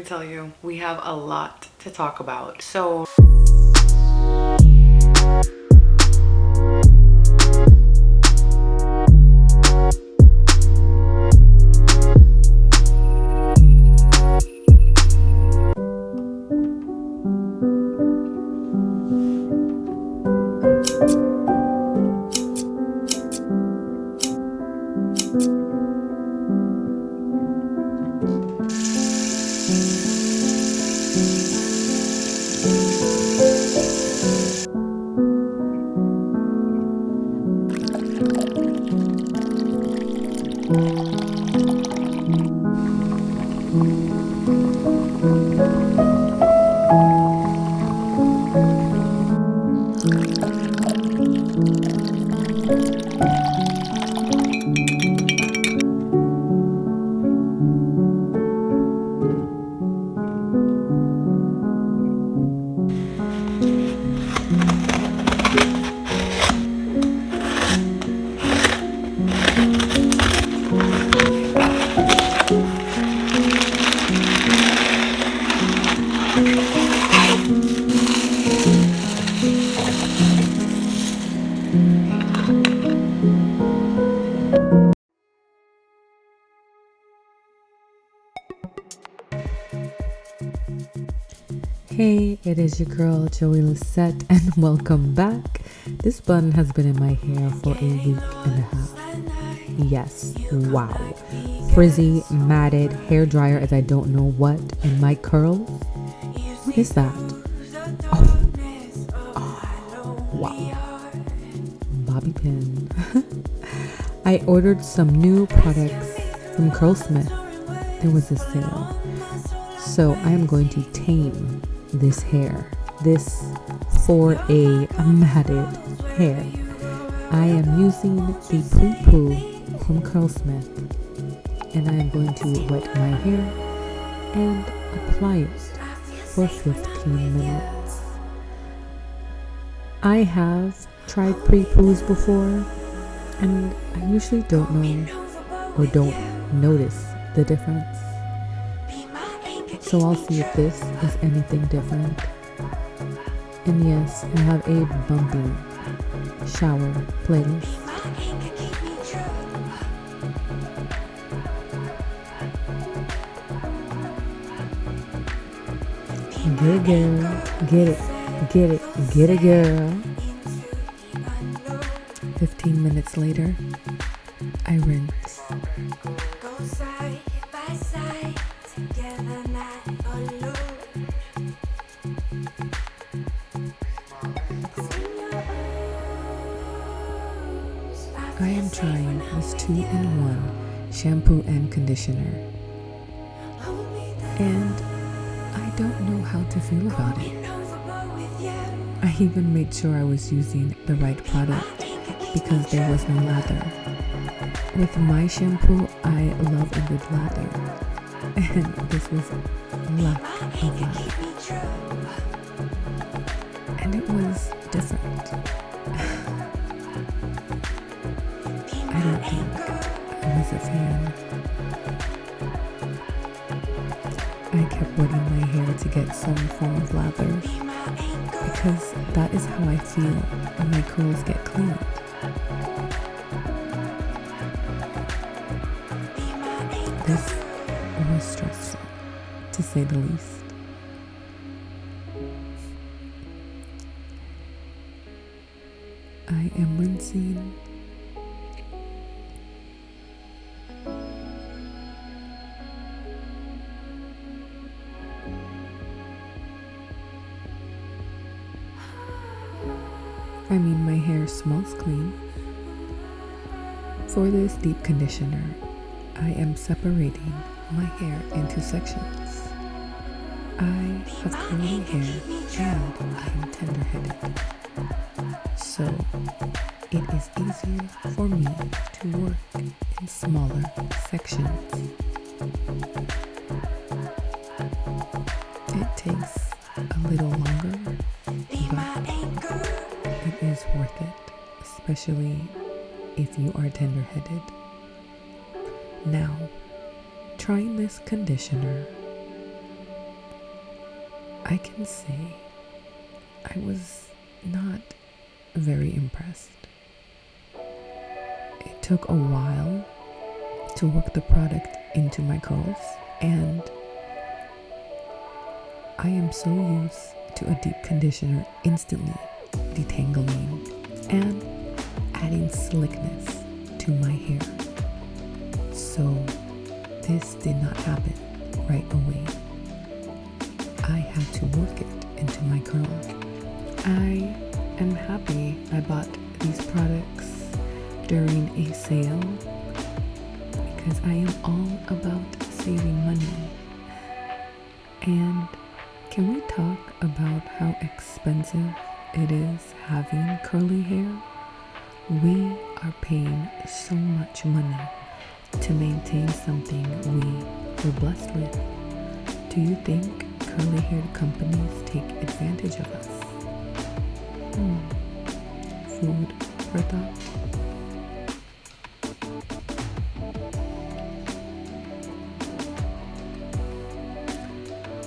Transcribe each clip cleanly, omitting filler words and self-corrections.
tell you, we have a lot to talk about. So hey, it is your girl Joey Lisette and welcome back. This bun has been in my hair for a week and a half. Yes, wow. Frizzy, matted, hair dryer as I don't know what, and my curls. What is that? Oh, wow. Bobby pin. I ordered some new products from Curlsmith. There was a sale. So I am going to tame this hair, this for a matted hair. I am using the pre-poo from Curlsmith, and I am going to wet my hair and apply it for 15 minutes. I have tried pre-poos before, and I usually don't know or don't notice the difference. So I'll see if this is anything different. And yes, I have a bumpy shower playlist. Get it, girl. Get it. Get it. Get it, girl. 15 minutes later, I rinse. I am trying this 2-in-1 shampoo and conditioner, and I don't know how to feel about it. I even made sure I was using the right product because there was no lather. With my shampoo, I love a good lather, and this was lack of lather, and it was different. I don't think I was a fan. I kept wetting my hair to get some form of lather because that is how I feel when my curls get cleaned. This was stressful, to say the least. I am rinsing. I mean, my hair smells clean. For this deep conditioner, I am separating my hair into sections. I have curly hair and I am tender-headed. So it is easier for me to work in smaller sections. It takes a little longer, but it is worth it, especially if you are tender-headed. Now, trying this conditioner, I can say I was not very impressed. It took a while to work the product into my curls, and I am so used to a deep conditioner instantly detangling and adding slickness to my hair. So this did not happen right away. I had to work it into my curls. I am happy I bought these products during a sale because I am all about saving money. And can we talk about how expensive it is having curly hair? We are paying so much money to maintain something we were blessed with. Do you think curly haired companies take advantage of us? Food for thought.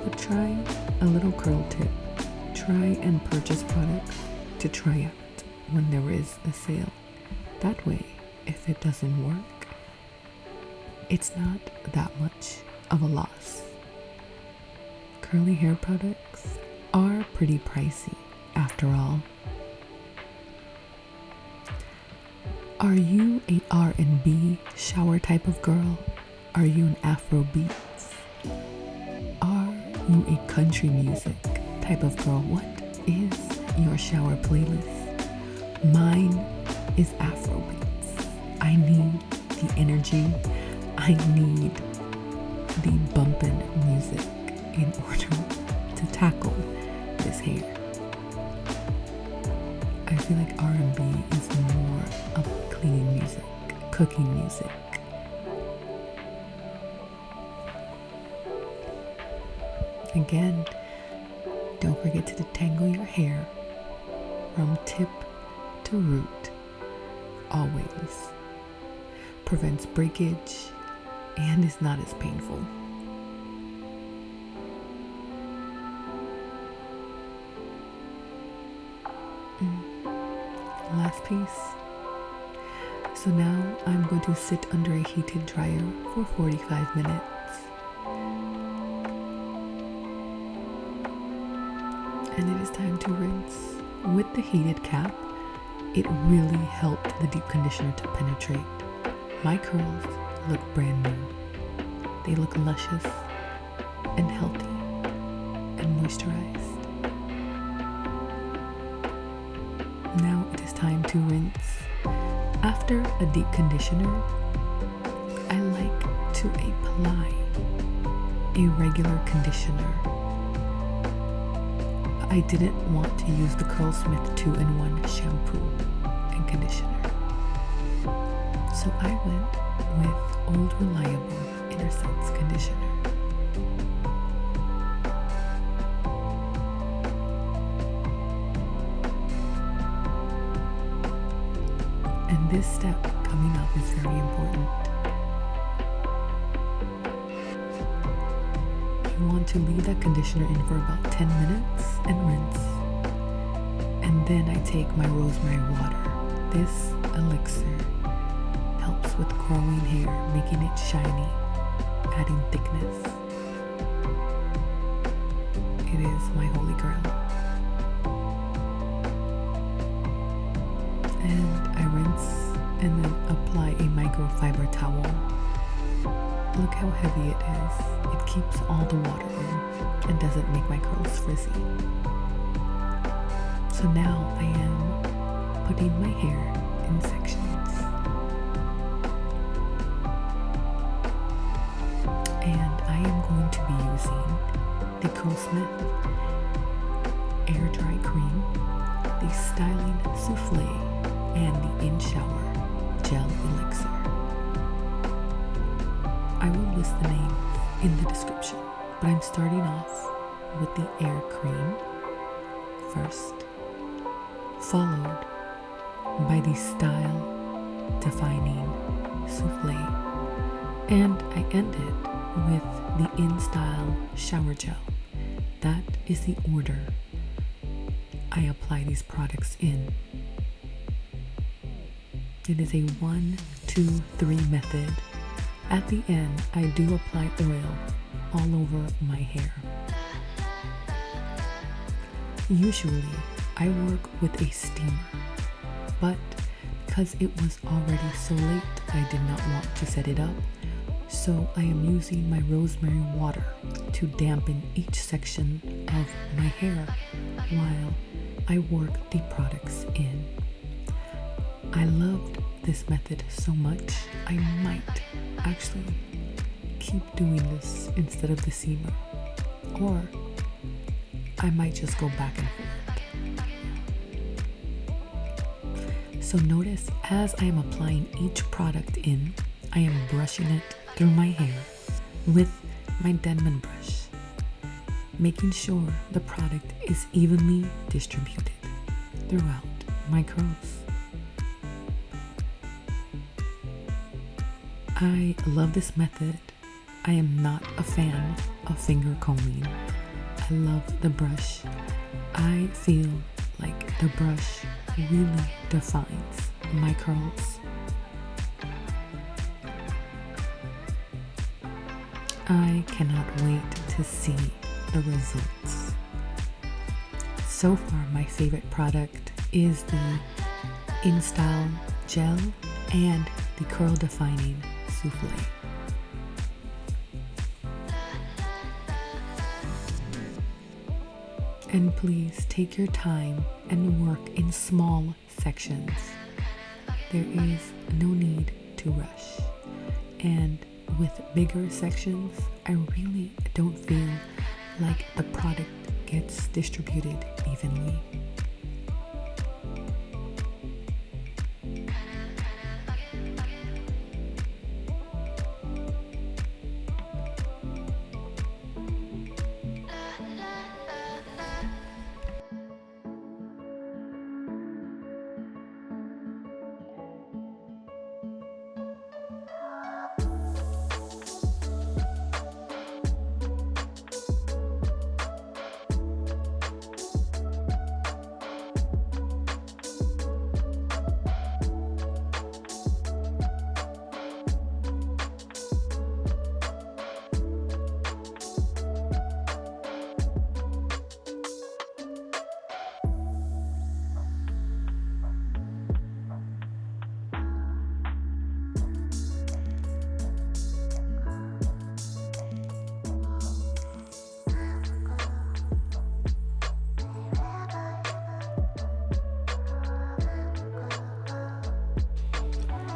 But try a little curl tip. Try and purchase products to try out when there is a sale. That way, if it doesn't work, it's not that much of a loss. Curly hair products are pretty pricey after all. Are you a R&B shower type of girl? Are you an Afro beats? Are you a country music type of girl? What is your shower playlist? Mine is Afro beats. I need the energy. I need the bumpin' music in order to tackle this hair. I feel like R&B is more of cleaning music, cooking music. Again, don't forget to detangle your hair from tip to root. Always. Prevents breakage and is not as painful. Last piece. So now I'm going to sit under a heated dryer for 45 minutes. And it is time to rinse. With the heated cap, it really helped the deep conditioner to penetrate. My curls look brand new. They look luscious and healthy and moisturized. Now it is time to rinse. After a deep conditioner, I like to apply a regular conditioner. I didn't want to use the Curlsmith 2-in-1 shampoo and conditioner. So I went with Old Reliable Inner Sense conditioner. And this step coming up is very important. You want to leave that conditioner in for about 10 minutes and rinse. And then I take my rosemary water. This elixir helps with growing hair, making it shiny, adding thickness. It is my holy grail. And I rinse and then apply a microfiber towel. Look how heavy it is. It keeps all the water in and doesn't make my curls frizzy. So now I am putting my hair in sections. And I am going to be using the Curlsmith Air Dry Cream, the Styling Souffle, and the In Shower Gel Elixir. I will list the names in the description, but I'm starting off with the Air Cream first, followed by the Style Defining Souffle, and I ended with the In Style Shower Gel that is the order I apply these products in. It is a 1, 2, 3 method. At the end, I do apply oil all over my hair. Usually, I work with a steamer, but because it was already so late, I did not want to set it up, so I am using my rosemary water to dampen each section of my hair while I work the products in. I loved this method so much, I might actually keep doing this instead of the steamer, or I might just go back and forth. So notice as I am applying each product in, I am brushing it through my hair with my Denman brush, making sure the product is evenly distributed throughout my curls. I love this method. I am not a fan of finger combing. I love the brush. I feel like the brush really defines my curls. I cannot wait to see the results. So far, my favorite product is the InStyle Gel and the Curl Defining Souffle. And please take your time and work in small sections. There is no need to rush. And with bigger sections, I really don't feel like the product gets distributed evenly.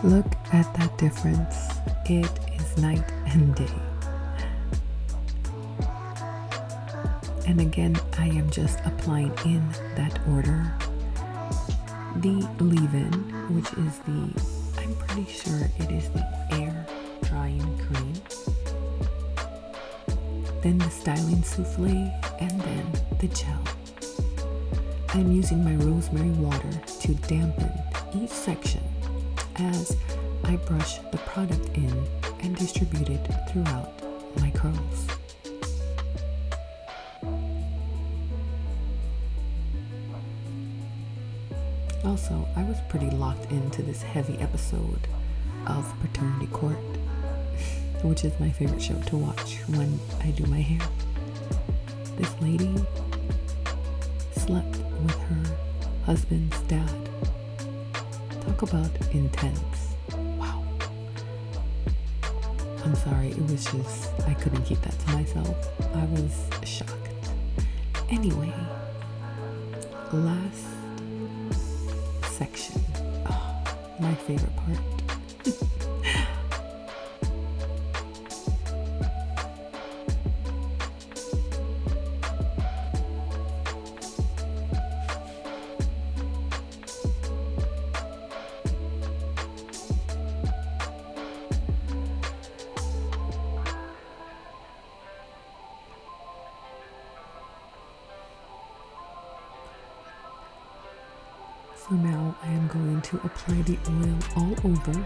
Look at that difference. It is night and day. And again, I am just applying in that order. The leave-in, which is I'm pretty sure it is the air drying cream. Then the styling souffle, and then the gel. I'm using my rosemary water to dampen each section as I brush the product in and distribute it throughout my curls. Also, I was pretty locked into this heavy episode of Paternity Court, which is my favorite show to watch when I do my hair. This lady slept with her husband's dad. Talk about intense. Wow. I'm sorry, it was just, I couldn't keep that to myself. I was shocked. Anyway, last section. Oh, my favorite part. So now I am going to apply the oil all over,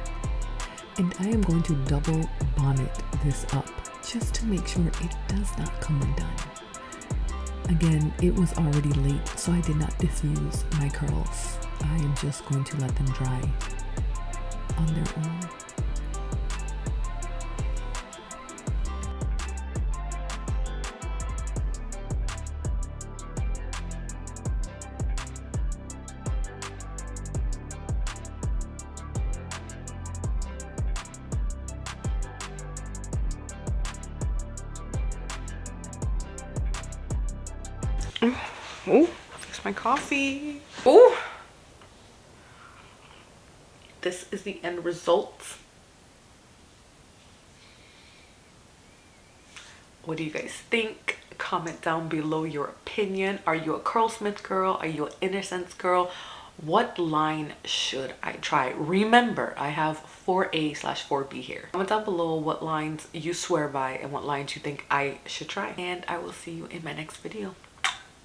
and I am going to double bonnet this up just to make sure it does not come undone. Again, it was already late, so I did not diffuse my curls. I am just going to let them dry on their own. Oh, there's my coffee. Oh, this is the end result. What do you guys think? Comment down below your opinion. Are you a Curlsmith girl? Are you an Innocence girl? What line should I try? Remember, I have 4A/4B here. Comment down below what lines you swear by and what lines you think I should try. And I will see you in my next video.